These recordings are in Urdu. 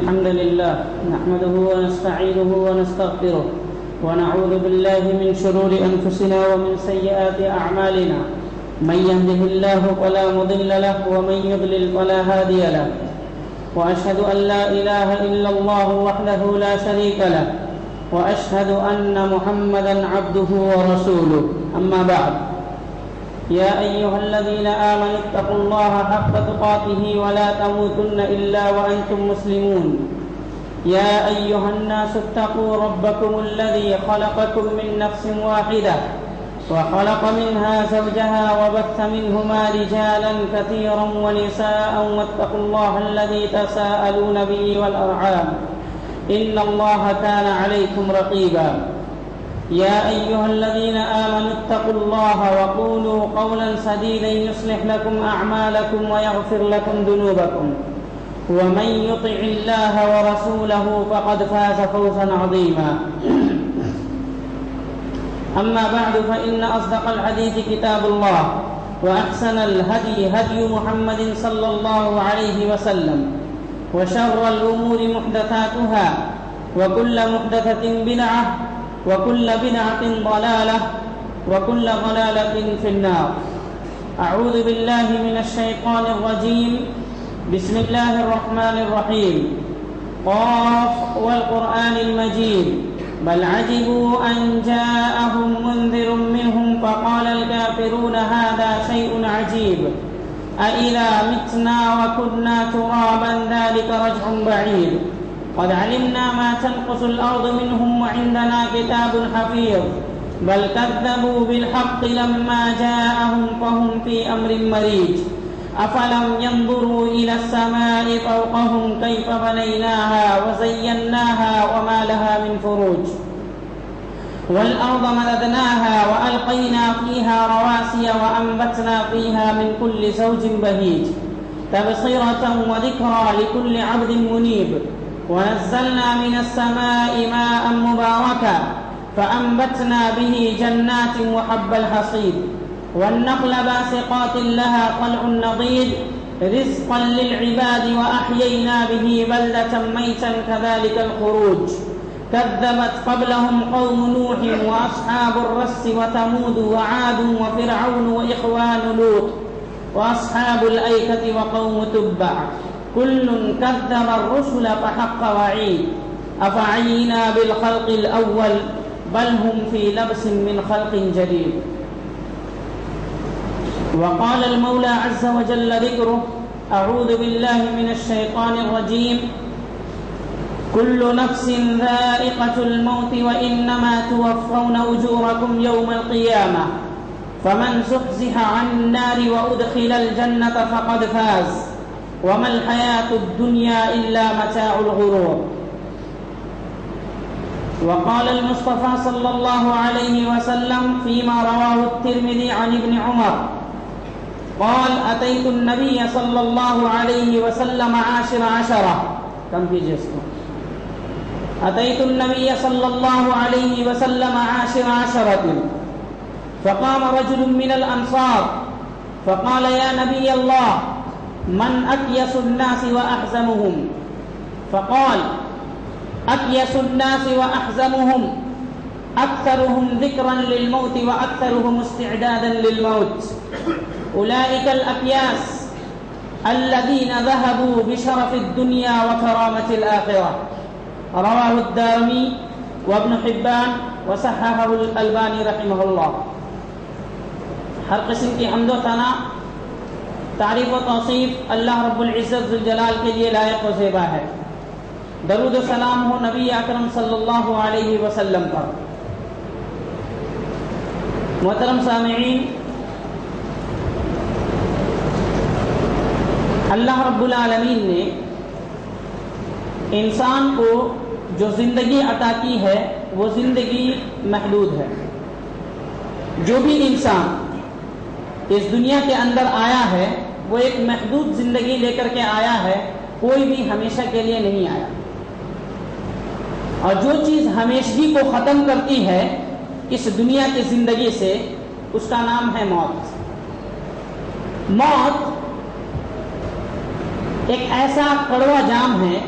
الحمد لله نحمده ونستعينه ونستغفره ونعوذ بالله من شرور أنفسنا ومن سيئات أعمالنا من يهده الله فلا مضل له ومن يضلل فلا هادي له وأشهد أن لا إله إلا الله وحده لا شريك له وأشهد أن محمدا عبده ورسوله أما بعد يا أيها الذين آمنوا اتقوا الله حق تقاته ولا تموتن إلا وأنتم مسلمون يا أيها الناس اتقوا ربكم الذي خلقكم من نفس واحدة وخلق منها زوجها وبث منهما رجالا كثيرا ونساء واتقوا الله الذي تساءلون به والأرحام إن الله كان عليكم رقيبا يا أيها الذين آمنوا اتقوا الله وقولوا قولا سديدا يصلح لكم أعمالكم ويغفر لكم ذنوبكم ومن يطع الله ورسوله فقد فاز فوزا عظيما أما بعد فإن أصدق الحديث كتاب الله وأحسن الهدي هدي محمد صلى الله عليه وسلم وشر الأمور محدثاتها وكل محدثة بدعة وكل بدعة ضلالة وكل ضلالة في النار أعوذ بالله من الشيطان الرجيم بسم الله الرحمن الرحيم قاف والقرآن المجيد بل عجبوا أن جاءهم منذر منهم فقال الكافرون هذا شيء عجيب أإذا متنا وكنا ترابا ذلك رجع بعيد قد علمنا ما تنقص الأرض منهم وعندنا كتاب حفيظ بل كذبوا بالحق لما جاءهم فهم في أمر مريج أفلم ينظروا إلى السماء فوقهم كيف بنيناها وزيناها وما لها من فروج والأرض مددناها وألقينا فيها رواسي وأنبتنا فيها من كل زوج بهيج تبصرة وذكرى لكل عبد منيب ونزلنا من السماء ماء مباركا فأنبتنا به جنات وحب الحصيد والنخل باسقات لها طلع نضيد رزقا للعباد وأحيينا به بلدة ميتا كذلك الخروج كذبت قبلهم قوم نوح وأصحاب الرس وثمود وعاد وفرعون وإخوان لوط وأصحاب الأيكة وقوم تبع كل كذب الرسل فحق وعيد أفعينا بالخلق الأول بل هم في لبس من خلق جديد وقال المولى عز وجل ذكره أعوذ بالله من الشيطان الرجيم كل نفس ذائقة الموت وإنما توفون أجوركم يوم القيامة فمن زحزح عن النار وأدخل الجنة فقد فاز وما الحياة الدنيا إلا متاع الغرور وقال المصطفى صلى الله عليه وسلم فيما رواه الترمذي عن ابن عمر قال أتيت النبي صلى الله عليه وسلم عاشر عشرة كم في جسمه أتيت النبي صلى الله عليه وسلم عاشر عشرة فقام رجل من الأنصار فقال يا نبي الله من أكيس الناس وأحزمهم فقال أكيس الناس وأحزمهم أكثرهم ذكرا للموت وأكثرهم استعدادا للموت أولئك الأكياس الذين ذهبوا بشرف الدنيا وكرامة الآخرة رواه الدارمي وابن حبان وصححه الألباني رحمه الله ہر قسم کی حمد و ثنا تعریف و توصیف اللہ رب العزت ذوالجلال کے لیے لائق و زیبا ہے درود و سلام ہو نبی اکرم صلی اللہ علیہ وسلم پر محترم سامعین اللہ رب العالمین نے انسان کو جو زندگی عطا کی ہے وہ زندگی محدود ہے جو بھی انسان اس دنیا کے اندر آیا ہے وہ ایک محدود زندگی لے کر کے آیا ہے کوئی بھی ہمیشہ کے لیے نہیں آیا اور جو چیز ہمیشگی کو ختم کرتی ہے اس دنیا کی زندگی سے اس کا نام ہے موت موت ایک ایسا کڑوا جام ہے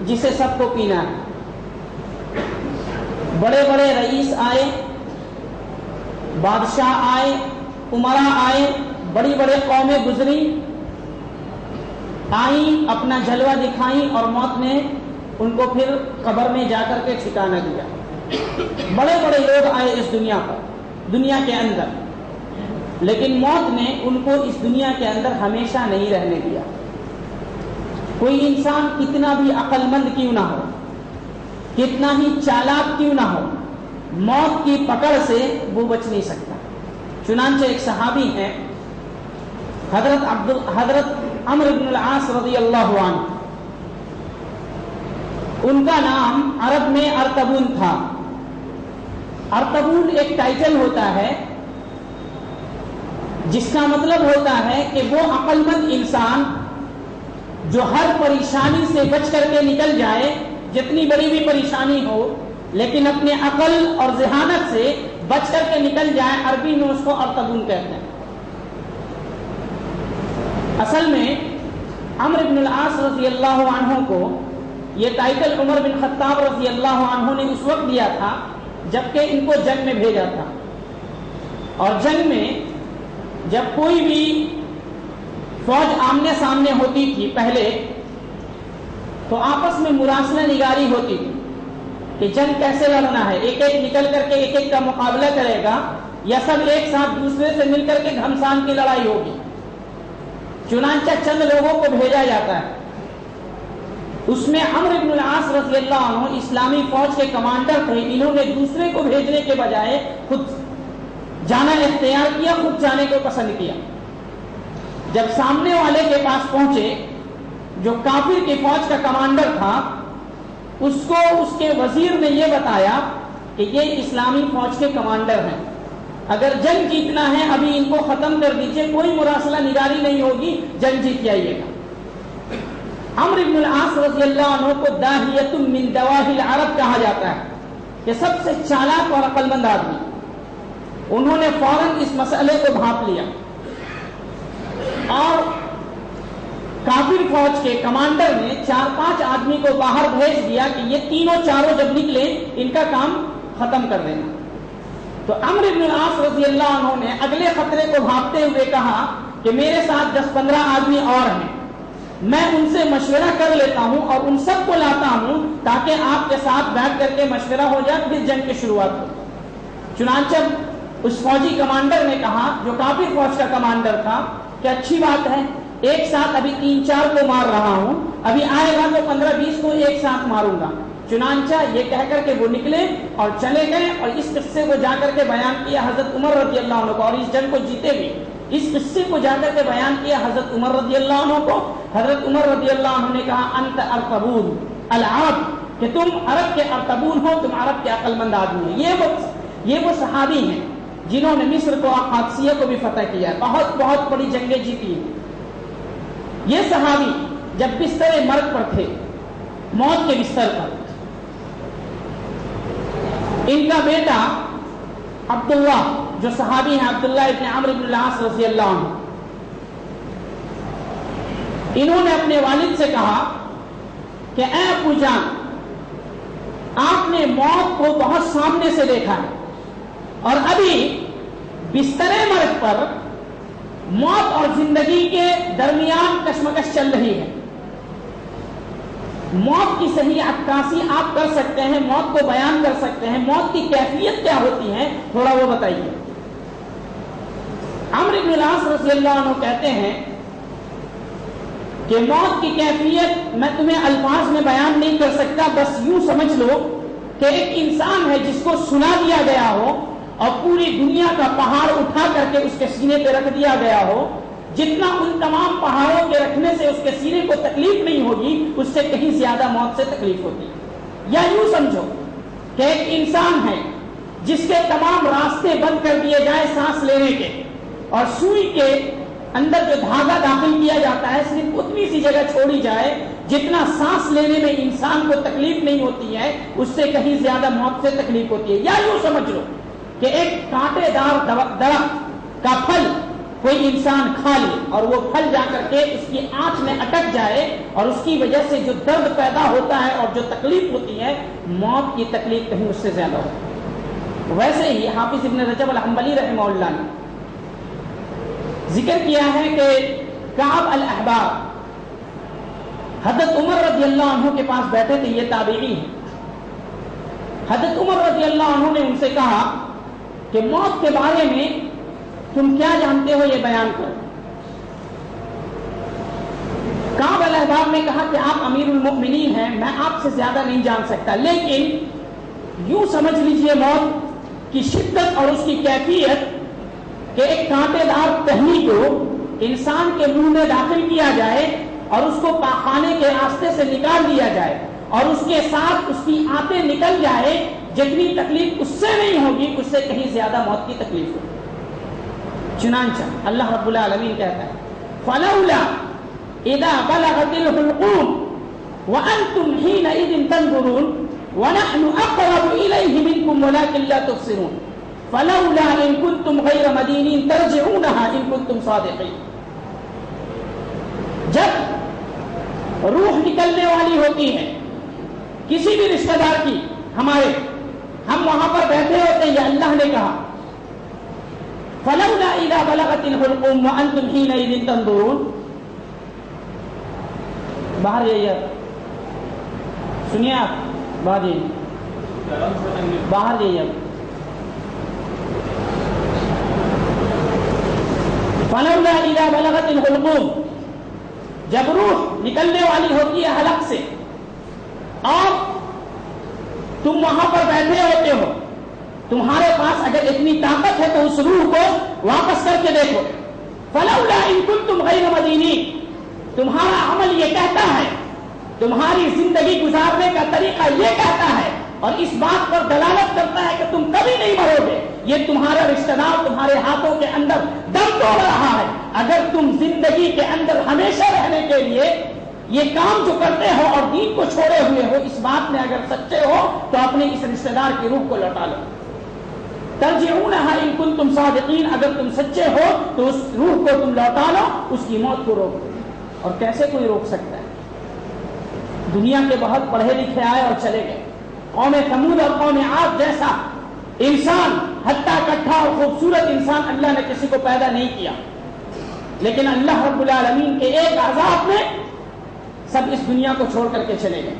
جسے سب کو پینا ہے. بڑے بڑے رئیس آئے، بادشاہ آئے، امراء آئے، بڑی بڑے قومیں گزری، آئیں، اپنا جلوہ دکھائیں، اور موت نے ان کو پھر قبر میں جا کر کے ٹھکانہ دیا. بڑے بڑے لوگ آئے اس دنیا پر، دنیا کے اندر، لیکن موت نے ان کو اس دنیا کے اندر ہمیشہ نہیں رہنے دیا. کوئی انسان کتنا بھی عقل مند کیوں نہ ہو، کتنا ہی چالاک کیوں نہ ہو، موت کی پکڑ سے وہ بچ نہیں سکتا. چنانچہ ایک صحابی ہیں حضرت عمرو بن العاص رضی اللہ عنہ، ان کا نام عرب میں ارطبون تھا. ارطبون ایک ٹائٹل ہوتا ہے جس کا مطلب ہوتا ہے کہ وہ عقل مند انسان جو ہر پریشانی سے بچ کر کے نکل جائے، جتنی بڑی بھی پریشانی ہو لیکن اپنے عقل اور ذہانت سے بچ کر کے نکل جائے. عربی میں اس کو ارطبون کہتے ہیں. اصل میں عمرو بن العاص رضی اللہ عنہ کو یہ ٹائٹل عمر بن خطاب رضی اللہ عنہ نے اس وقت دیا تھا جبکہ ان کو جنگ میں بھیجا تھا. اور جنگ میں جب کوئی بھی فوج آمنے سامنے ہوتی تھی پہلے، تو آپس میں مراسلہ نگاری ہوتی تھی کہ جنگ کیسے لڑنا ہے. ایک ایک نکل کر کے ایک ایک کا مقابلہ کرے گا یا سب ایک ساتھ دوسرے سے مل کر کے گھمسان کی لڑائی ہوگی. چنانچہ چند لوگوں کو بھیجا جاتا ہے. اس میں عمرو بن العاص رضی اللہ عنہ اسلامی فوج کے کمانڈر تھے. انہوں نے دوسرے کو بھیجنے کے بجائے خود جانا اختیار کیا، خود جانے کو پسند کیا. جب سامنے والے کے پاس پہنچے، جو کافر کی فوج کا کمانڈر تھا، اس کو اس کے وزیر نے یہ بتایا کہ یہ اسلامی فوج کے کمانڈر ہیں، اگر جنگ جیتنا ہے ابھی ان کو ختم کر دیجئے، کوئی مراسلہ نگاری نہیں ہوگی، جنگ جیت جائیے گا. عمرو بن العاص رضی اللہ عنہ کو داہیۃ من دواہی العرب کہا جاتا ہے کہ سب سے چالاک اور عقل مند آدمی. انہوں نے فوراً اس مسئلے کو بھانپ لیا اور کافر فوج کے کمانڈر نے 4-5 آدمی کو باہر بھیج دیا کہ یہ تینوں چاروں جب نکلے ان کا کام ختم کر دینا. تو عمرو بن العاص رضی اللہ عنہ نے اگلے خطرے کو بھانپتے ہوئے کہا کہ میرے ساتھ 10-15 آدمی اور ہیں، میں ان سے مشورہ کر لیتا ہوں اور ان سب کو لاتا ہوں تاکہ آپ کے ساتھ بیٹھ کر کے مشورہ ہو جائے، پھر جنگ کی شروعات ہو. چنانچہ اس فوجی کمانڈر نے کہا، جو کافر فوج کا کمانڈر تھا، کہ اچھی بات ہے، ایک ساتھ ابھی 3-4 کو مار رہا ہوں، ابھی آئے گا تو 15-20 کو ایک ساتھ ماروں گا. چنانچہ یہ کہہ کر کے وہ نکلے اور چلے گئے اور اس قصے کو جا کر کے بیان کیا حضرت عمر رضی اللہ عنہ کو، اور اس جنگ کو جیتے بھی. اس قصے کو جا کر کے بیان کیا حضرت عمر رضی اللہ عنہ کو. حضرت عمر رضی اللہ عنہ نے کہا انت ارطبون العرب، کہ تم عرب کے ارطبون ہو، تم عرب کے عقل مند آدمی ہو. یہ وہ صحابی ہیں جنہوں نے مصر کو، قادسیہ کو بھی فتح کیا، بہت بہت بڑی جنگیں جیتی ہیں. یہ صحابی جب بستر مرگ پر تھے، موت کے بستر پر، ان کا بیٹا عبداللہ جو صحابی ہیں، عبداللہ ابن عمرو بن العاص رضی اللہ عنہ، انہوں نے اپنے والد سے کہا کہ اے ابو جان، آپ نے موت کو بہت سامنے سے دیکھا ہے اور ابھی بستر مرگ پر موت اور زندگی کے درمیان کشمکش چل رہی ہے. موت کی صحیح عکاسی آپ کر سکتے ہیں، موت کو بیان کر سکتے ہیں، موت کی کیفیت کیا ہوتی ہے تھوڑا وہ بتائیے. عمرو بن العاص رضی اللہ عنہ کہتے ہیں کہ موت کی کیفیت میں تمہیں الفاظ میں بیان نہیں کر سکتا، بس یوں سمجھ لو کہ ایک انسان ہے جس کو سنا دیا گیا ہو اور پوری دنیا کا پہاڑ اٹھا کر کے اس کے سینے پہ رکھ دیا گیا ہو، جتنا ان تمام پہاڑوں کے رکھنے سے اس کے سینے کو تکلیف نہیں ہوگی، اس سے کہیں زیادہ موت سے تکلیف ہوتی. یا یوں سمجھو کہ ایک انسان ہے جس کے تمام راستے بند کر دیے جائے سانس لینے کے، اور سوئی کے اندر جو دھاگا داخل کیا جاتا ہے صرف اتنی سی جگہ چھوڑی جائے جتنا سانس لینے میں انسان کو تکلیف نہیں ہوتی ہے، اس سے کہیں زیادہ موت سے تکلیف ہوتی ہے. یا یوں سمجھ لو کہ ایک کانٹے دار درخت کا پھل کوئی انسان کھا لے اور وہ پھل جا کر کے اس کی آنکھ میں اٹک جائے اور اس کی وجہ سے جو درد پیدا ہوتا ہے اور جو تکلیف ہوتی ہے، موت کی تکلیف کہیں اس سے زیادہ ہو۔ ویسے ہی حافظ ابن رجب الحنبلی رحمہ اللہ نے ذکر کیا ہے کہ کعب الاحبار حضرت عمر رضی اللہ عنہ کے پاس بیٹھے تھے، یہ تابعی ہیں۔ حضرت عمر رضی اللہ عنہ نے ان سے کہا کہ موت کے بارے میں تم کیا جانتے ہو، یہ بیان کرو۔ کعب الاحبار نے کہا کہ آپ امیر المؤمنین ہیں، میں آپ سے زیادہ نہیں جان سکتا، لیکن یوں سمجھ لیجئے موت کی شدت اور اس کی کیفیت کہ ایک کانٹے دار ٹہنی کو انسان کے منہ میں داخل کیا جائے اور اس کو پاخانے کے راستے سے نکال دیا جائے اور اس کے ساتھ اس کی آنتیں نکل جائے، جتنی تکلیف اس سے نہیں ہوگی اس سے کہیں زیادہ موت کی تکلیف ہوگی۔ چنانچہ اللہ رب العالمین کہتا ہے فَلَوْلَا إِذَا بَلَغَتِ الْحُلْقُومَ وَأَنْتُمْ حِينَئِذٍ تَنْظُرُونَ وَنَحْنُ أَقْرَبُ إِلَيْهِ مِنْكُمْ وَلَكِنْ لَا تُبْصِرُونَ فَلَوْلَا إِن كُنتُمْ غَيْرَ مَدِينِينَ تَرْجِعُونَهَا إِن كُنتُمْ صَادِقِينَ۔ جب روح نکلنے والی ہوتی ہے کسی بھی رشتہ دار کی ہمارے، ہم وہاں پر بیٹھے ہوتے ہیں، یہ اللہ نے کہا فَلَوْلَا إِذَا بَلَغَتِ الْحُلْقُومَ وَأَنْتُمْ حِينَئِذٍ تَنْظُرُونَ۔ باہر جائیے، سنیے آپ، باہر جائیے، باہر جائیے۔ فَلَوْلَا إِذَا بَلَغَتِ الْحُلْقُومَ، جب روح نکلنے والی ہوتی ہے حلق سے اور تم وہاں پر بیٹھے ہوتے ہو، تمہارے پاس اگر اتنی طاقت ہے تو اس روح کو واپس کر کے دیکھو۔ فَلَوْلَا إِن كُنتُمْ غَيْرَ مَدِينِينَ، تمہارا عمل یہ کہتا ہے، تمہاری زندگی گزارنے کا طریقہ یہ کہتا ہے اور اس بات پر دلالت کرتا ہے کہ تم کبھی نہیں مرو گے، یہ تمہارا رشتہ دار تمہارے ہاتھوں کے اندر دم توڑ رہا ہے۔ اگر تم زندگی کے اندر ہمیشہ رہنے کے لیے یہ کام جو کرتے ہو اور دین کو چھوڑے ہوئے ہو، اس بات میں اگر سچے ہو تو اپنے اس رشتہ دار کی روح کو لوٹا لو۔ ترجعونها ان کنتم صادقین، اگر تم سچے ہو تو اس روح کو تم لوٹا لو، اس کی موت کو روک دو۔ اور کیسے کوئی روک سکتا ہے؟ دنیا کے بہت پڑھے لکھے آئے اور چلے گئے، قوم ثمود اور قوم عاد جیسا انسان، ہٹا کٹھا اور خوبصورت انسان اللہ نے کسی کو پیدا نہیں کیا، لیکن اللہ رب العالمین کے ایک عذاب میں سب اس دنیا کو چھوڑ کر کے چلے گئے۔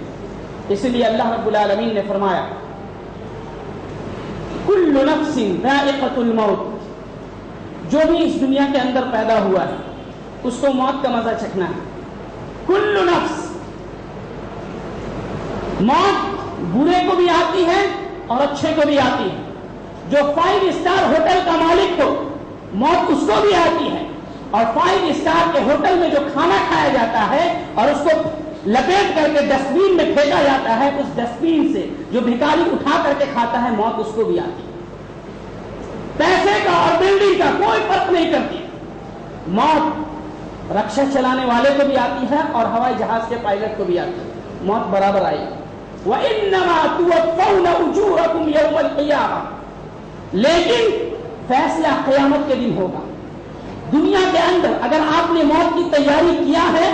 اس لیے اللہ رب العالمین نے فرمایا کل نفس ذائقۃ الموت، جو بھی اس دنیا کے اندر پیدا ہوا ہے اس کو موت کا مزہ چکھنا ہے۔ کل نفس، موت برے کو بھی آتی ہے اور اچھے کو بھی آتی ہے۔ جو 5 اسٹار ہوٹل کا مالک ہو موت اس کو بھی آتی ہے، اور 5 اسٹار کے ہوٹل میں جو کھانا کھایا جاتا ہے اور اس کو لپیٹ کر کے ڈسٹ بین میں پھینکا جاتا ہے، اس ڈسٹ بین سے جو بھکاری اٹھا کر کے کھاتا ہے موت اس کو بھی آتی ہے۔ پیسے کا اور بلڈنگ کا کوئی فرق نہیں کرتی، موت رکشا چلانے والے کو بھی آتی ہے اور ہوائی جہاز کے پائلٹ کو بھی آتی ہے، موت برابر آئی۔ وَإِنَّمَا تُوَفَّوْنَ أُجُورَكُمْ يَوْمَ الْقِيَامَةِ، لیکن فیصلہ قیامت کے دن ہوگا۔ دنیا کے اندر اگر آپ نے موت کی تیاری کیا ہے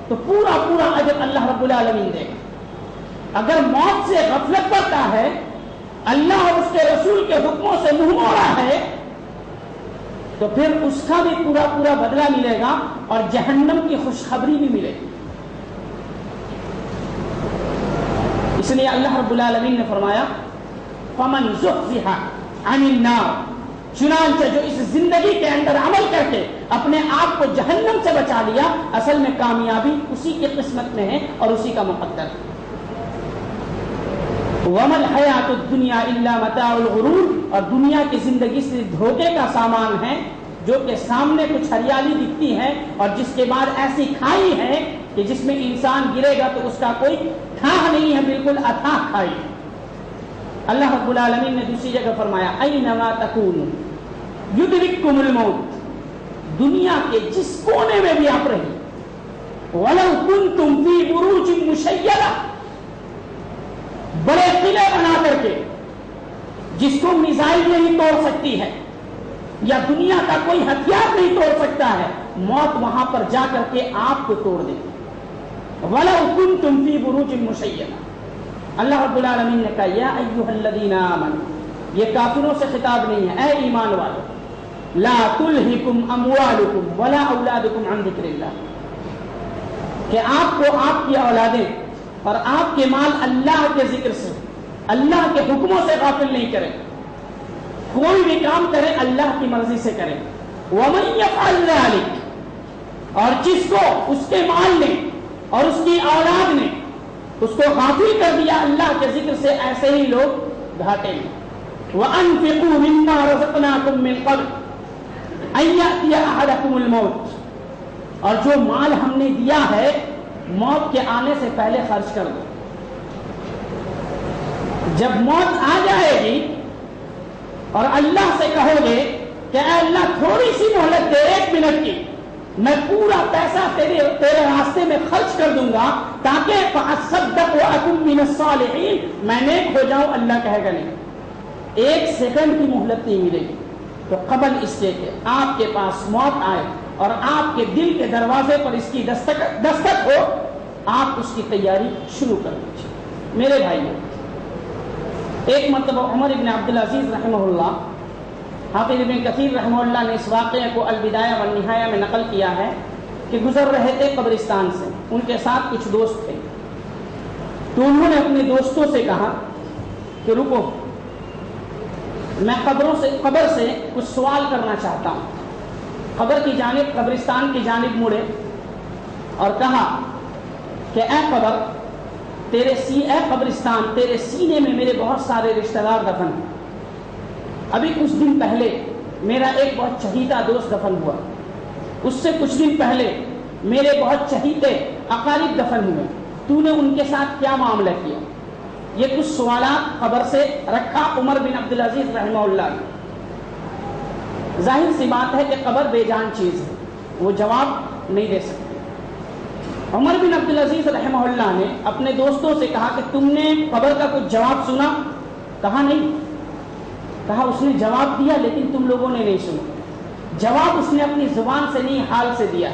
تو پورا پورا اجر اللہ رب العالمین دے گا۔ اگر موت سے غفلت کرتا ہے، اللہ اور اس کے رسول کے حکموں سے منہ موڑا ہے، تو پھر اس کا بھی پورا پورا بدلہ ملے گا اور جہنم کی خوشخبری بھی ملے گی۔ اس لیے اللہ رب العالمین نے فرمایا فَمَنْ زُحْزِحَ عَنِ النَّارِ، چنانچہ جو اس زندگی کے اندر عمل کر کے اپنے آپ کو جہنم سے بچا لیا، اصل میں کامیابی اسی کی قسمت میں ہے اور اسی کا مقدر ہے۔ وَمَا الْحَيَاةُ الدُّنْيَا إِلَّا مَتَاعُ الْغُرُورِ، اور دنیا کی زندگی صرف دھوکے کا سامان ہے، جو کہ سامنے کچھ ہریالی دکھتی ہے اور جس کے بعد ایسی کھائی ہے کہ جس میں انسان گرے گا تو اس کا کوئی ٹھاہ نہیں ہے، بالکل اتھاہ کھائی ہے۔ اللہ رب العالمین نے دوسری جگہ فرمایا اَيْنَمَا تَكُونُوا يُدْرِكْكُمُ الْمَوْتُ، دنیا کے جس کونے میں بھی آپ رہی، وَلَوْ كُنْتُمْ فِي بُرُوجٍ مُشَيَّدَةٍ، بڑے قلعے بنا کر کے جس کو میزائل نہیں توڑ سکتی ہے، یا دنیا کا کوئی ہتھیار نہیں توڑ سکتا ہے، موت وہاں پر جا کر کے آپ کو توڑ دے گی۔ وَلَوْ كُنْتُمْ فِي بُرُوجٍ مُّشَيَّدَةٍ، اللہ رب العالمین نے کہا یا ایھا الذین آمنوا، یہ کافروں سے خطاب نہیں ہے، اے ایمان والو، لا تلہکم اموالکم ولا اولادکم عن ذکر اللہ، کہ آپ کو آپ کی اولادیں اور آپ کے مال اللہ کے ذکر سے، اللہ کے حکموں سے غافل نہیں کریں، کوئی بھی کام کرے اللہ کی مرضی سے کرے۔ وَمَن يَفْعَلْ ذَلِكَ، اور جس کو اس کے مال نے اور اس کی اولاد نے اس کو غافل کر دیا اللہ کے ذکر سے، ایسے ہی لوگ گھاٹے میں۔ وَأَنفِقُوا مِمَّا رَزَقْنَاكُم مِّن قَبْلِ أَن يَأْتِيَ أَحَدَكُمُ الْمَوْتُ، اور جو مال ہم نے دیا ہے موت کے آنے سے پہلے خرچ کر دو۔ جب موت آ جائے گی اور اللہ سے کہو گے کہ اے اللہ تھوڑی سی مہلت دے، 1 منٹ کی، میں پورا پیسہ تیرے راستے میں خرچ کر دوں گا تاکہ فَأَصَّدَّقْ وَأَكُن مِّنَ الصَّالِحِينَ، میں نیک ہو جاؤں، اللہ کہے گا نہیں، 1 سیکنڈ کی مہلت نہیں ملے گی۔ تو قبل اس کے کہ آپ کے پاس موت آئے اور آپ کے دل کے دروازے پر اس کی دستک ہو، آپ اس کی تیاری شروع کر دیجیے۔ میرے بھائیوں، ایک مرتبہ عمر ابن عبدالعزیز رحمہ اللہ، حافظ ابن کثیر رحمہ اللہ نے اس واقعے کو البدایہ والنہایہ میں نقل کیا ہے کہ گزر رہے تھے قبرستان سے، ان کے ساتھ کچھ دوست تھے، تو انہوں نے اپنے دوستوں سے کہا کہ رکو، میں قبر سے کچھ سوال کرنا چاہتا ہوں۔ قبر کی جانب، قبرستان کی جانب مڑے اور کہا کہ اے قبر، اے قبرستان، تیرے سینے میں میرے بہت سارے رشتہ دار دفن ہیں۔ ابھی کچھ دن پہلے میرا ایک بہت چہیتا دوست دفن ہوا، اس سے کچھ دن پہلے میرے بہت چہیتے اقارب دفن ہوئے، تو نے ان کے ساتھ کیا معاملہ کیا؟ یہ کچھ سوالات قبر سے رکھا عمر بن عبدالعزیز رحمہ اللہ نے۔ ظاہر سی بات ہے کہ قبر بے جان چیز ہے، وہ جواب نہیں دے سکتے۔ عمر بن عبدالعزیز رحمہ اللہ نے اپنے دوستوں سے کہا کہ تم نے قبر کا کچھ جواب سنا؟ کہا نہیں۔ کہا اس نے جواب دیا لیکن تم لوگوں نے نہیں سنا۔ جواب اس نے اپنی زبان سے نہیں، حال سے دیا۔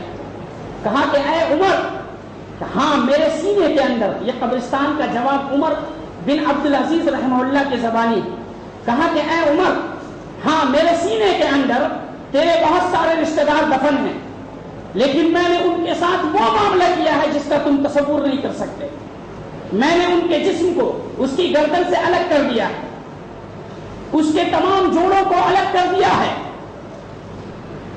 کہا کہ اے عمر، ہاں میرے سینے کے اندر، یہ قبرستان کا جواب عمر بن عبدالعزیز رحمہ اللہ کی زبانی۔ کہا کہ اے عمر، ہاں میرے سینے کے اندر تیرے بہت سارے رشتہ دار دفن ہیں، لیکن میں نے ان کے ساتھ وہ معاملہ کیا ہے جس کا تم تصور نہیں کر سکتے۔ میں نے ان کے جسم کو اس کی گردن سے الگ کر دیا ہے، اس کے تمام جوڑوں کو الگ کر دیا ہے،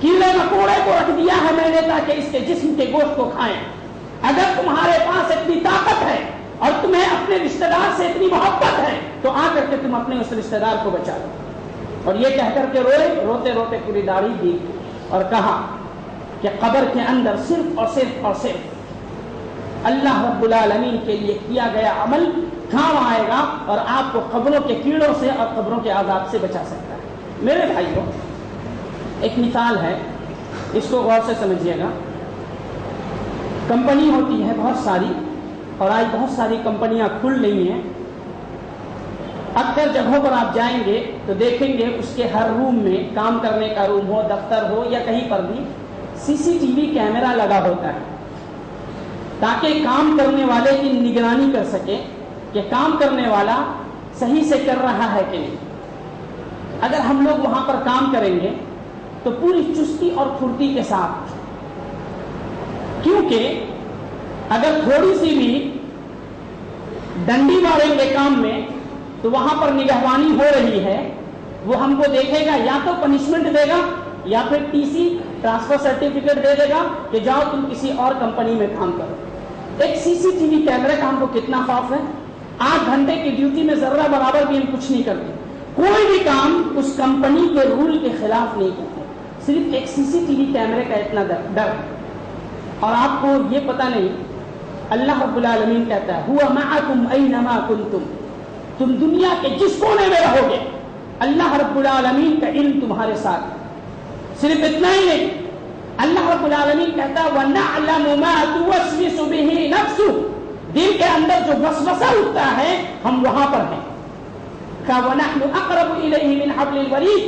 کیڑے مکوڑے کو رکھ دیا ہے میں نے تاکہ اس کے جسم کے گوشت کو کھائیں۔ اگر تمہارے پاس اتنی طاقت ہے اور تمہیں اپنے رشتہ دار سے اتنی محبت ہے تو آ کر کے تم اپنے اس رشتہ دار کو بچا لو۔ اور یہ کہہ کر کے روئے، روتے روتے پوری داڑھی دی اور کہا کہ قبر کے اندر صرف اور صرف اللہ رب العالمین کے لیے کیا گیا عمل کام آئے گا اور آپ کو قبروں کے کیڑوں سے اور قبروں کے عذاب سے بچا سکتا ہے۔ میرے بھائیوں، ایک مثال ہے، اس کو غور سے سمجھیے گا۔ کمپنی ہوتی ہے بہت ساری، اور آج بہت ساری کمپنیاں کھل رہی ہیں۔ اکثر جگہوں پر آپ جائیں گے تو دیکھیں گے اس کے ہر روم میں، کام کرنے کا روم ہو، دفتر ہو یا کہیں پر بھی، CCTV کیمرہ لگا ہوتا ہے تاکہ کام کرنے والے کی نگرانی کر سکے کہ کام کرنے والا صحیح سے کر رہا ہے کہ نہیں۔ اگر ہم لوگ وہاں پر کام کریں گے تو پوری چستی اور پھرتی کے ساتھ، کیونکہ اگر تھوڑی سی بھی ڈنڈی ماریں گے کام میں تو وہاں پر نگہبانی ہو رہی ہے، وہ ہم کو دیکھے گا، یا تو پنشمنٹ دے گا یا پھر TC ٹرانسفر سرٹیفکیٹ دے دے گا کہ جاؤ تم کسی اور کمپنی میں کام کرو۔ ایک CCTV کیمرے کا ہم کو کتنا خوف ہے؟ 8 گھنٹے کی ڈیوٹی میں ذرہ برابر بھی ہم کچھ نہیں کرتے، کوئی بھی کام اس کمپنی کے رول کے خلاف نہیں کرتے، صرف ایک CCTV کیمرے کا اتنا ڈر۔ اور آپ کو یہ پتہ نہیں، اللہ رب العالمین کہتا ہے هُوَ مَعَكُمْ أَيْنَمَا كُنْتُمْ، تم دنیا کے جس کونے میں رہو گے اللہ رب العالمین کا علم تمہارے ساتھ۔ صرف اتنا ہی نہیں، اللہ رب العالمین کہتا ہے وَنَعْلَمُ مَا تُوَسْوِسُ بِهِ نَفْسُهُ، دل کے اندر جو وسوسہ اٹھتا ہے ہم وہاں پر ہیں۔ وَنَحْنُ أَقْرَبُ إِلَيْهِ مِنْ حَبْلِ الْوَرِيدِ،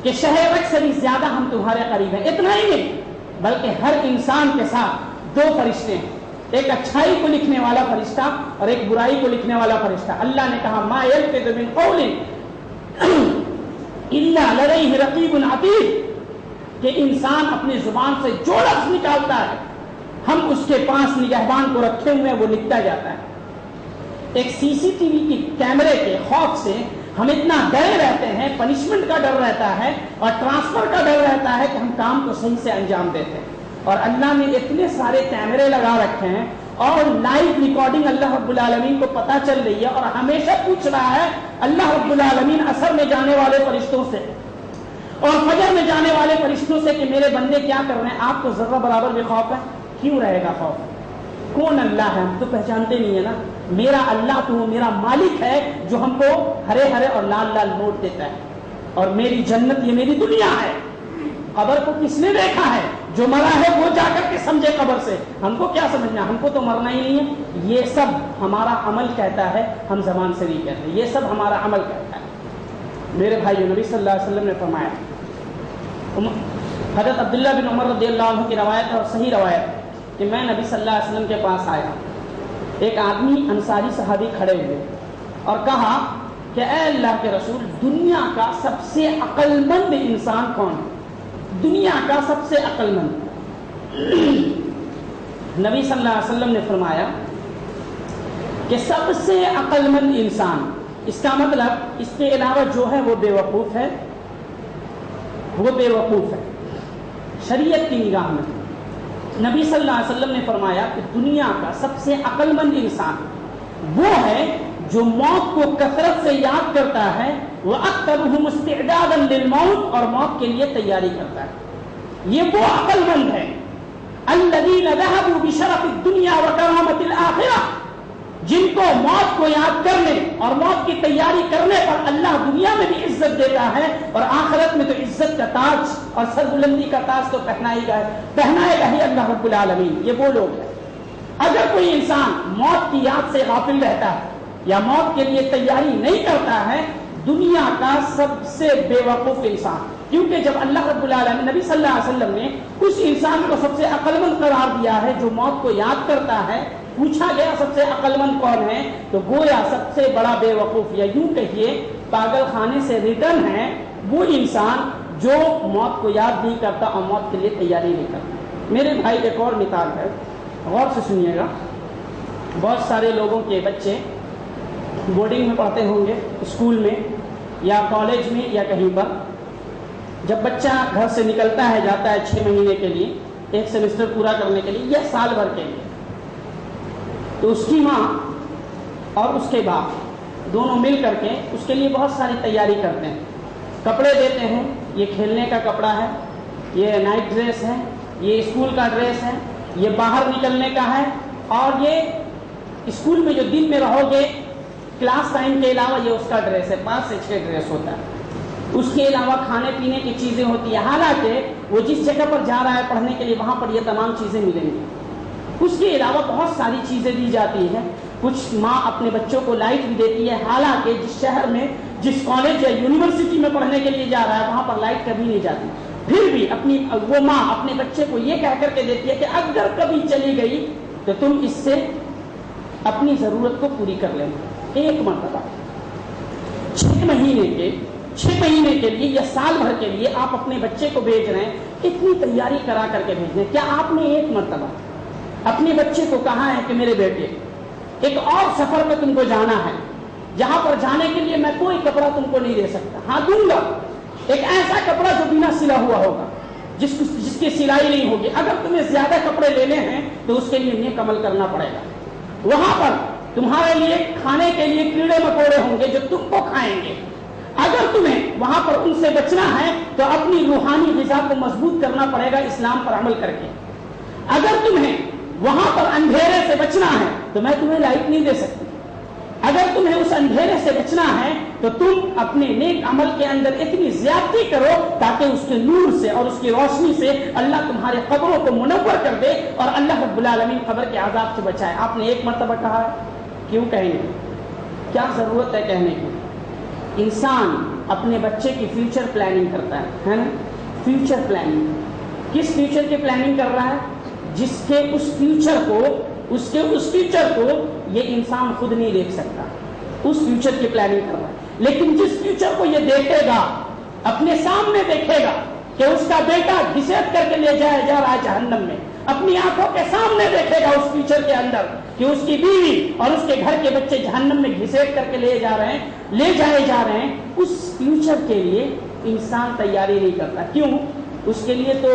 کہ شہر رگ سے بھی زیادہ ہم تمہارے قریب ہیں. اتنا ہی نہیں بلکہ ہر انسان کے ساتھ دو فرشتے ہیں, ایک اچھائی کو لکھنے والا فرشتہ اور ایک برائی کو لکھنے والا فرشتہ. اللہ نے کہا ما یلفظ من قول الا لدیہ رقیب عتید, کہ انسان اپنی زبان سے جو لفظ نکالتا ہے ہم اس کے پاس نگہبان کو رکھے ہوئے وہ لکھتا جاتا ہے. ایک سی سی ٹی وی کی کیمرے کے خوف سے ہم اتنا ڈرے رہتے ہیں, پنشمنٹ کا ڈر رہتا ہے اور ٹرانسفر کا ڈر رہتا ہے کہ ہم کام کو صحیح سے انجام دیتے ہیں. اور اللہ نے اتنے سارے کیمرے لگا رکھے ہیں اور لائیو ریکارڈنگ اللہ رب العالمین کو پتہ چل رہی ہے اور ہمیشہ پوچھ رہا ہے اللہ رب العالمین اثر میں جانے والے فرشتوں سے اور فجر میں جانے والے فرشتوں سے کہ میرے بندے کیا کر رہے ہیں. آپ کو ذرہ برابر بھی خوف ہے؟ کیوں رہے گا خوف؟ کون اللہ ہے ہم تو پہچانتے نہیں ہے نا. میرا اللہ تو میرا مالک ہے جو ہم کو ہرے ہرے اور لال لال نوٹ دیتا ہے, اور میری جنت یہ میری دنیا ہے. قبر کو کس نے دیکھا ہے؟ جو مرا ہے وہ جا کر کے سمجھے قبر سے. ہم کو کیا سمجھنا, ہم کو تو مرنا ہی نہیں ہے. یہ سب ہمارا عمل کہتا ہے, ہم زبان سے نہیں کہتے, یہ سب ہمارا عمل کہتا ہے. میرے بھائیو, نبی صلی اللہ علیہ وسلم نے فرمایا, حضرت عبداللہ بن عمر رضی اللہ عنہ کی روایت ہے اور صحیح روایت ہے کہ میں نبی صلی اللہ علیہ وسلم کے پاس آیا, ایک آدمی انصاری صحابی کھڑے ہوئے اور کہا کہ اے اللہ کے رسول, دنیا کا سب سے عقل مند انسان کون ہے؟ دنیا کا سب سے عقل مند. نبی صلی اللہ علیہ وسلم نے فرمایا کہ سب سے عقل مند انسان, اس کا مطلب اس کے علاوہ جو ہے وہ بے وقوف ہے, وہ بے وقوف ہے شریعت کی نگاہ میں. نبی صلی اللہ علیہ وسلم نے فرمایا کہ دنیا کا سب سے عقل مند انسان وہ ہے جو موت کو کثرت سے یاد کرتا ہے, وَأَكْثَرُهُمْ اسْتِعْدَادًا لِلْمَوْتِ, اور موت کے لیے تیاری کرتا ہے. یہ وہ عقل مند ہے الَّذِينَ ذَهَبُوا بِشَرَفِ الدُّنْيَا وَكَرَامَةِ الْآخِرَةِ, جن کو موت کو یاد کرنے اور موت کی تیاری کرنے پر اللہ دنیا میں بھی عزت دیتا ہے اور آخرت میں تو عزت کا تاج اور سربلندی کا تاج تو پہنائے گا ہی اللہ رب العالمین. یہ وہ لوگ ہیں. اگر کوئی انسان موت کی یاد سے غافل رہتا ہے یا موت کے لیے تیاری نہیں کرتا ہے, دنیا کا سب سے بے وقوف انسان. کیونکہ جب اللہ رب العالمین, نبی صلی اللہ علیہ وسلم نے اس انسان کو سب سے عقل مند قرار دیا ہے جو موت کو یاد کرتا ہے, پوچھا گیا سب سے عقل مند کون ہے, تو گویا سب سے بڑا بے وقوف یا یوں کہیے پاگل خانے سے ریٹرن ہے وہ انسان جو موت کو یاد نہیں کرتا اور موت کے لیے تیاری نہیں کرتا. میرے بھائی ایک اور مثال ہے, غور سے سنیے گا. بہت سارے لوگوں کے بچے بورڈنگ میں پڑھتے ہوں گے, اسکول میں یا کالج میں یا کہیں پر. جب بچہ گھر سے نکلتا ہے, جاتا ہے 6 مہینے کے لیے, ایک سیمسٹر پورا کرنے کے لیے یا سال بھر کے لیے, تو اس کی ماں اور اس کے باپ دونوں مل کر کے اس کے لیے بہت ساری تیاری کرتے ہیں. کپڑے دیتے ہیں, یہ کھیلنے کا کپڑا ہے, یہ نائٹ ڈریس ہے, یہ اسکول کا ڈریس ہے, یہ باہر نکلنے کا ہے, اور یہ اسکول میں جو دن میں رہو گے کلاس ٹائم کے علاوہ یہ اس کا ڈریس ہے. 5 سے 6 ڈریس ہوتا ہے. اس کے علاوہ کھانے پینے کی چیزیں ہوتی ہیں, حالانکہ وہ جس جگہ پر جا رہا ہے پڑھنے کے لیے وہاں پر یہ تمام چیزیں ملیں گی. اس کے علاوہ بہت ساری چیزیں دی جاتی ہیں. کچھ ماں اپنے بچوں کو لائٹ بھی دیتی ہے, حالانکہ جس شہر میں جس کالج یا یونیورسٹی میں پڑھنے کے لیے جا رہا ہے وہاں پر لائٹ کبھی نہیں جاتی. پھر بھی وہ ماں اپنے بچے کو یہ کہہ کر کے دیتی ہے کہ اگر کبھی چلی گئی تو تم اس سے اپنی ضرورت کو پوری کر لینا. ایک مرتبہ 6 مہینے کے لیے یا سال بھر کے لیے آپ اپنے بچے کو بھیج رہے ہیں, اتنی تیاری کرا کر کے بھیج رہے ہیں. کیا آپ نے ایک مرتبہ اپنے بچے کو کہا ہے کہ میرے بیٹے ایک اور سفر پہ تم کو جانا ہے, جہاں پر جانے کے لیے میں کوئی کپڑا تم کو نہیں دے سکتا, ہاں دوں گا ایک ایسا کپڑا جو بنا سلا ہوا ہوگا, جس کی سلائی نہیں ہوگی. اگر تمہیں زیادہ کپڑے لینے ہیں تو اس کے لیے نیک عمل کرنا پڑے گا. وہاں پر تمہارے لیے کھانے کے لیے کیڑے مکوڑے ہوں گے جو تم کو کھائیں گے. اگر تمہیں وہاں پر ان سے بچنا ہے تو اپنی روحانی غذا کو مضبوط کرنا پڑے گا اسلام پر عمل کر کے. اگر تمہیں وہاں پر اندھیرے سے بچنا ہے تو میں تمہیں لائٹ نہیں دے سکتی. اگر تمہیں اس اندھیرے سے بچنا ہے تو تم اپنے نیک عمل کے اندر اتنی زیادتی کرو تاکہ اس کے نور سے اور اس کی روشنی سے اللہ تمہارے قبروں کو منور کر دے اور اللہ رب العالمین قبر کے عذاب سے بچائے. آپ نے ایک مرتبہ کہا ہے, کیوں کہیں گے؟ کیا ضرورت ہے کہنے کی؟ انسان اپنے بچے کی فیوچر پلاننگ کرتا ہے نا؟ فیوچر پلاننگ، کس فیوچر کی پلاننگ کر رہا ہے؟ جس کے اس فیوچر کو یہ انسان خود نہیں دیکھ سکتا، اس فیوچر کی پلاننگ کر رہا ہے۔ لیکن جس فیوچر کو یہ دیکھے گا، اپنے سامنے دیکھے گا کہ اس کا بیٹا گھسیٹ کر کے لے جایا جا رہا ہے جہنم میں، اپنی آنکھوں کے سامنے دیکھے گا اس فیوچر کے اندر کہ اس کی بیوی اور اس کے گھر کے بچے جہنم میں گھسیٹ کر کے لے جائے جا رہے ہیں، اس فیوچر کے لیے انسان تیاری نہیں کرتا۔ کیوں؟ اس کے لیے تو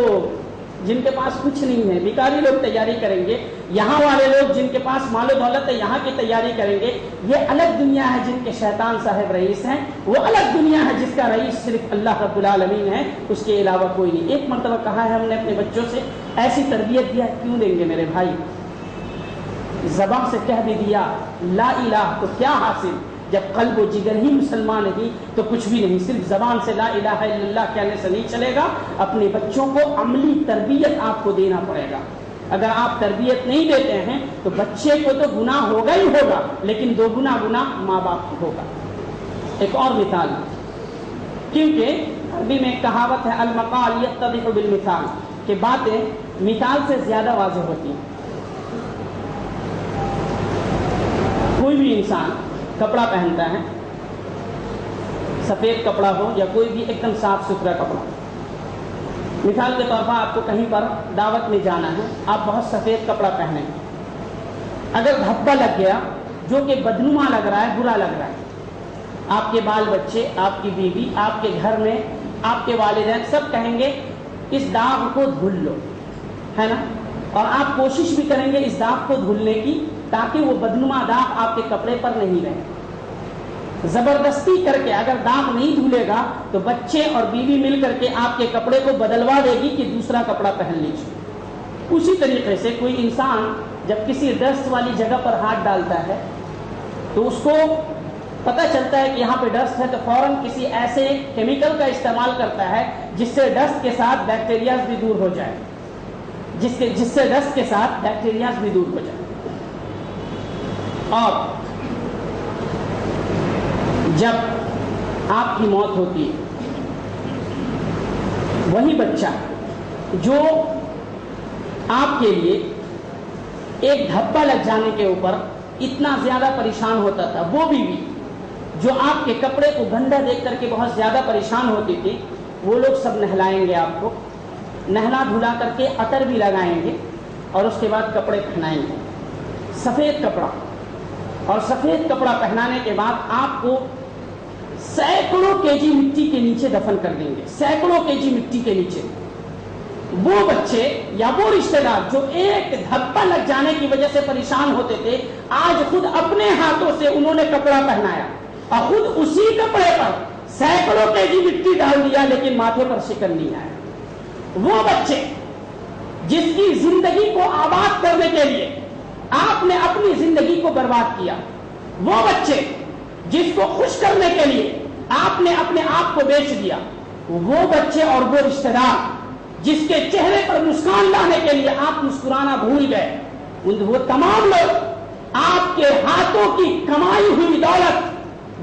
جن کے پاس کچھ نہیں ہے بیکاری لوگ تیاری کریں گے، یہاں والے لوگ جن کے پاس مال و دولت ہے یہاں کی تیاری کریں گے۔ یہ الگ دنیا ہے جن کے شیطان صاحب رئیس ہیں، وہ الگ دنیا ہے جس کا رئیس صرف اللہ رب العالمین ہے، اس کے علاوہ کوئی نہیں۔ ایک مرتبہ کہا ہے ہم نے اپنے بچوں سے، ایسی تربیت دیا کیوں دیں گے میرے بھائی؟ زبان سے کہہ بھی دیا لا الہ تو کیا حاصل، جب قلب و جگر ہی مسلمان نہیں تو کچھ بھی نہیں۔ صرف زبان سے لا الہ الا اللہ کہنے سے نہیں چلے گا، اپنے بچوں کو عملی تربیت آپ کو دینا پڑے گا۔ اگر آپ تربیت نہیں دیتے ہیں تو بچے کو تو گناہ ہوگا ہی ہوگا، لیکن دو گنا گناہ ماں باپ کو ہوگا۔ ایک اور مثال، کیونکہ عربی میں ایک کہاوت ہے المقال یتضح بالمثال، کہ باتیں مثال سے زیادہ واضح ہوتی ہیں۔ کوئی بھی انسان کپڑا پہنتا ہے، سفید کپڑا ہو یا کوئی بھی ایک دم صاف ستھرا کپڑا، مثال کے طور پر آپ کو کہیں پر دعوت میں جانا ہے، آپ بہت سفید کپڑا پہنے، اگر دھبا لگ گیا جو کہ بدنما لگ رہا ہے، برا لگ رہا ہے، آپ کے بال بچے، آپ کی بیوی، آپ کے گھر میں آپ کے والدین سب کہیں گے اس داغ کو دھل لو، ہے نا؟ اور آپ کوشش بھی کریں گے اس داغ کو دھلنے کی تاکہ وہ بدنما داغ آپ کے کپڑے پر نہیں رہے۔ زبردستی کر کے اگر داغ نہیں دھلے گا تو بچے اور بیوی مل کر کے آپ کے کپڑے کو بدلوا دے گی کہ دوسرا کپڑا پہن لیجیے۔ اسی طریقے سے کوئی انسان جب کسی ڈسٹ والی جگہ پر ہاتھ ڈالتا ہے تو اس کو پتہ چلتا ہے کہ یہاں پہ ڈسٹ ہے تو فوراً کسی ایسے کیمیکل کا استعمال کرتا ہے جس سے ڈسٹ کے ساتھ بیکٹیریاز بھی دور ہو جائے، جس سے ڈسٹ کے ساتھ بیکٹیریاز بھی دور ہو جائے۔ اور جب آپ کی موت ہوتی ہے، وہی بچہ جو آپ کے لیے ایک دھبا لگ جانے کے اوپر اتنا زیادہ پریشان ہوتا تھا، وہ بیوی جو آپ کے کپڑے کو گندا دیکھ کر کے بہت زیادہ پریشان ہوتی تھی، وہ لوگ سب نہلائیں گے، آپ کو نہلا دھلا کر کے عطر بھی لگائیں گے اور اس کے بعد کپڑے پہنائیں گے، سفید کپڑا، اور سفید کپڑا پہنانے کے بعد آپ کو سینکڑوں کے جی مٹی کے نیچے دفن کر دیں گے، سینکڑوں کے جی مٹی کے نیچے۔ وہ بچے یا وہ رشتہ دار جو ایک دھبا لگ جانے کی وجہ سے پریشان ہوتے تھے، آج خود اپنے ہاتھوں سے انہوں نے کپڑا پہنایا اور خود اسی کپڑے پر سینکڑوں کے جی مٹی ڈال دیا، لیکن ماتھے پر شکن نہیں آیا۔ وہ بچے جس کی زندگی کو آباد کرنے کے لیے آپ نے اپنی زندگی کو برباد کیا، وہ بچے جس کو خوش کرنے کے لیے آپ نے اپنے آپ کو بیچ دیا، وہ بچے اور وہ رشتہ دار جس کے چہرے پر مسکان لانے کے لیے آپ مسکرانا بھول گئے، وہ تمام لوگ آپ کے ہاتھوں کی کمائی ہوئی دولت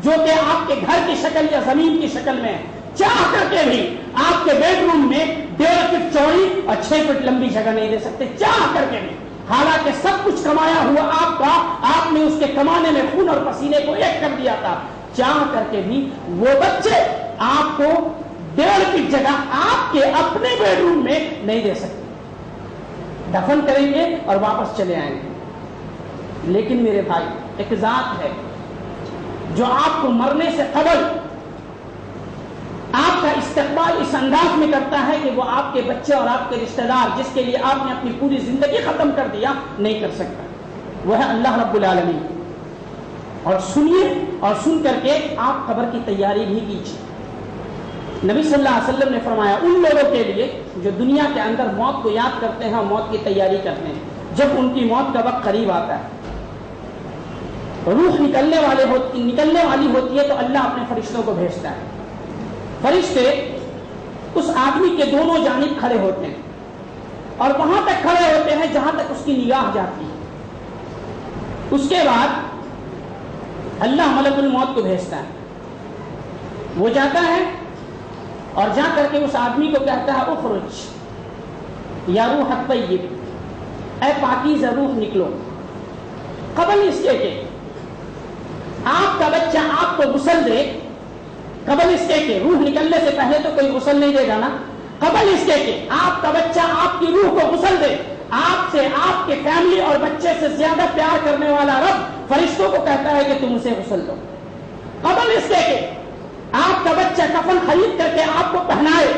جو کہ آپ کے گھر کی شکل یا زمین کی شکل میں چاہ کر کے بھی آپ کے بیڈ روم میں 1.5 فٹ چوڑی اور 6 فٹ لمبی جگہ نہیں دے سکتے، چاہ کر کے بھی، حالانکہ سب کچھ کمایا ہوا آپ کا، آپ نے اس کے کمانے میں خون اور پسینے کو ایک کر دیا تھا، چاہ کر کے بھی وہ بچے آپ کو 1.5 فٹ جگہ آپ کے اپنے بیڈ روم میں نہیں دے سکتے، دفن کریں گے اور واپس چلے آئیں گے۔ لیکن میرے بھائی، ایک ذات ہے جو آپ کو مرنے سے قبل آپ کا استقبال اس انداز میں کرتا ہے کہ وہ آپ کے بچے اور آپ کے رشتہ دار جس کے لیے آپ نے اپنی پوری زندگی ختم کر دیا نہیں کر سکتا، وہ ہے اللہ رب العالمین۔ اور سنیے، اور سن کر کے آپ قبر کی تیاری بھی کیجیے۔ نبی صلی اللہ علیہ وسلم نے فرمایا ان لوگوں کے لیے جو دنیا کے اندر موت کو یاد کرتے ہیں اور موت کی تیاری کرتے ہیں، جب ان کی موت کا وقت قریب آتا ہے، روح نکلنے والی ہوتی ہے تو اللہ اپنے فرشتوں کو بھیجتا ہے، فرشتے اس آدمی کے دونوں جانب کھڑے ہوتے ہیں اور وہاں تک کھڑے ہوتے ہیں جہاں تک اس کی نگاہ جاتی ہے۔ اس کے بعد اللہ ملک الموت کو بھیجتا ہے، وہ جاتا ہے اور جا کر کے اس آدمی کو کہتا ہے اخرج یا روح الطیب، اے پاکیزہ روح نکلو، قبل اس کے کہ آپ کا بچہ آپ کو غسل دے، قبل اس کے کہ روح نکلنے سے پہلے تو کوئی غسل نہیں دے گا نا، قبل اس کے کہ آپ کا بچہ آپ کی روح کو غسل دے، آپ سے، آپ کے فیملی اور بچے سے زیادہ پیار کرنے والا رب فرشتوں کو کہتا ہے کہ تم اسے غسل دو، قبل اس کے کہ آپ کا بچہ کفن خرید کر کے آپ کو پہنائے،